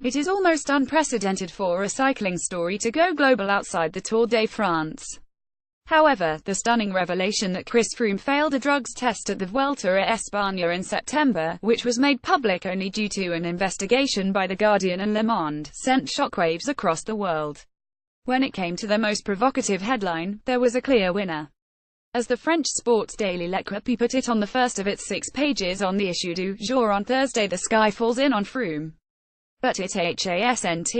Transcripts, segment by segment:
It is almost unprecedented for a cycling story to go global outside the Tour de France. However, the stunning revelation that Chris Froome failed a drugs test at the Vuelta a España in September, which was made public only due to an investigation by The Guardian and Le Monde, sent shockwaves across the world. When it came to the most provocative headline, there was a clear winner. As the French sports daily L'Equipe put it on the first of its 6 pages on the issue du jour on Thursday, the sky falls in on Froome. But it hasn't.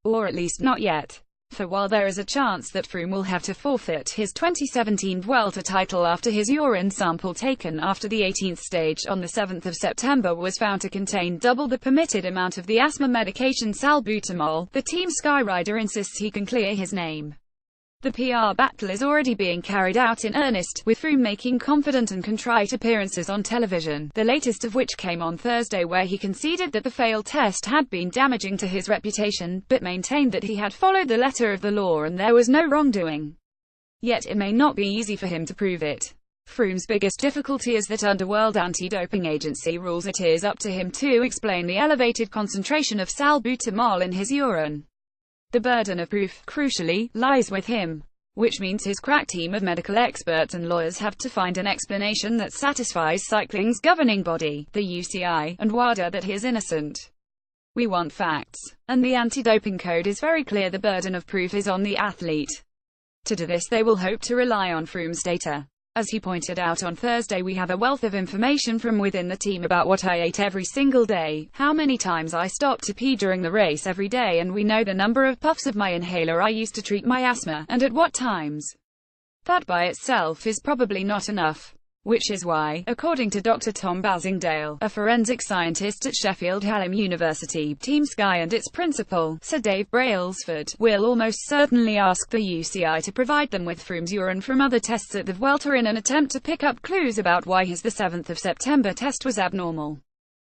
Or at least not yet. For while there is a chance that Froome will have to forfeit his 2017 Vuelta title after his urine sample taken after the 18th stage on the 7th of September was found to contain double the permitted amount of the asthma medication salbutamol, the Team Sky rider insists he can clear his name. The PR battle is already being carried out in earnest, with Froome making confident and contrite appearances on television, the latest of which came on Thursday, where he conceded that the failed test had been damaging to his reputation, but maintained that he had followed the letter of the law and there was no wrongdoing. Yet it may not be easy for him to prove it. Froome's biggest difficulty is that under World Anti-Doping Agency rules it is up to him to explain the elevated concentration of salbutamol in his urine. The burden of proof, crucially, lies with him, which means his crack team of medical experts and lawyers have to find an explanation that satisfies cycling's governing body, the UCI, and WADA that he is innocent. We want facts. And the anti-doping code is very clear: the burden of proof is on the athlete. To do this they will hope to rely on Froome's data. As he pointed out on Thursday, we have a wealth of information from within the team about what I ate every single day, how many times I stopped to pee during the race every day, and we know the number of puffs of my inhaler I used to treat my asthma, and at what times. That by itself is probably not enough. Which is why, according to Dr. Tom Basingdale, a forensic scientist at Sheffield Hallam University, Team Sky and its principal, Sir Dave Brailsford, will almost certainly ask the UCI to provide them with Froome's urine from other tests at the Vuelta in an attempt to pick up clues about why his 7th of September test was abnormal.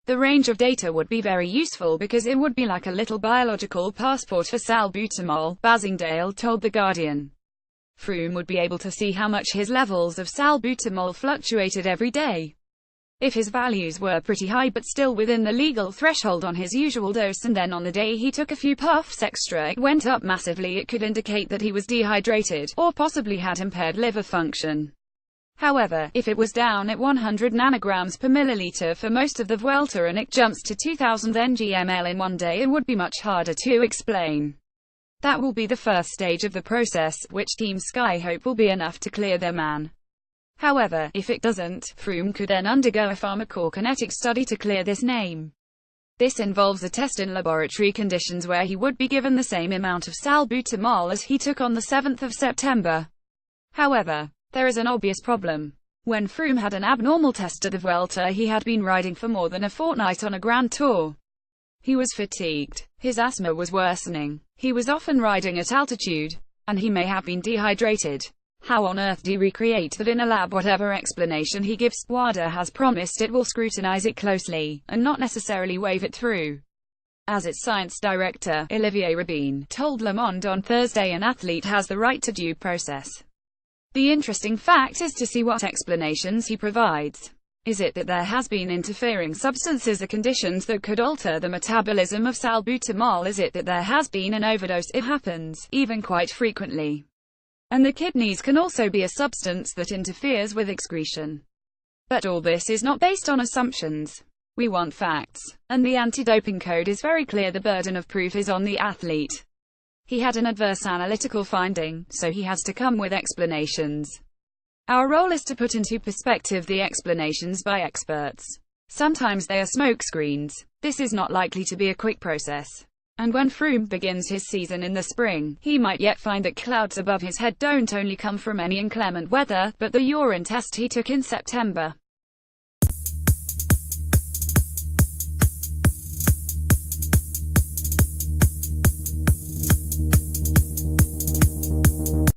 The range of data would be very useful because it would be like a little biological passport for salbutamol, Basingdale told The Guardian. Froome would be able to see how much his levels of salbutamol fluctuated every day. If his values were pretty high but still within the legal threshold on his usual dose, and then on the day he took a few puffs extra it went up massively, it could indicate that he was dehydrated, or possibly had impaired liver function. However, if it was down at 100 nanograms per milliliter for most of the Vuelta and it jumps to 2000 ng/ml in one day, it would be much harder to explain. That will be the first stage of the process, which Team Sky hope will be enough to clear their man. However, if it doesn't, Froome could then undergo a pharmacokinetic study to clear this name. This involves a test in laboratory conditions where he would be given the same amount of salbutamol as he took on the 7th of September. However, there is an obvious problem. When Froome had an abnormal test at the Vuelta, he had been riding for more than a fortnight on a Grand Tour. He was fatigued. His asthma was worsening. He was often riding at altitude. And he may have been dehydrated. How on earth do you recreate that in a lab? Whatever explanation he gives, WADA has promised it will scrutinize it closely, and not necessarily wave it through. As its science director, Olivier Rabin, told Le Monde on Thursday, an athlete has the right to due process. The interesting fact is to see what explanations he provides. Is it that there has been interfering substances or conditions that could alter the metabolism of salbutamol? Is it that there has been an overdose? It happens, even quite frequently. And the kidneys can also be a substance that interferes with excretion. But all this is not based on assumptions. We want facts. And the anti-doping code is very clear: the burden of proof is on the athlete. He had an adverse analytical finding, so he has to come with explanations. Our role is to put into perspective the explanations by experts. Sometimes they are smokescreens. This is not likely to be a quick process. And when Froome begins his season in the spring, he might yet find that clouds above his head don't only come from any inclement weather, but the urine test he took in September.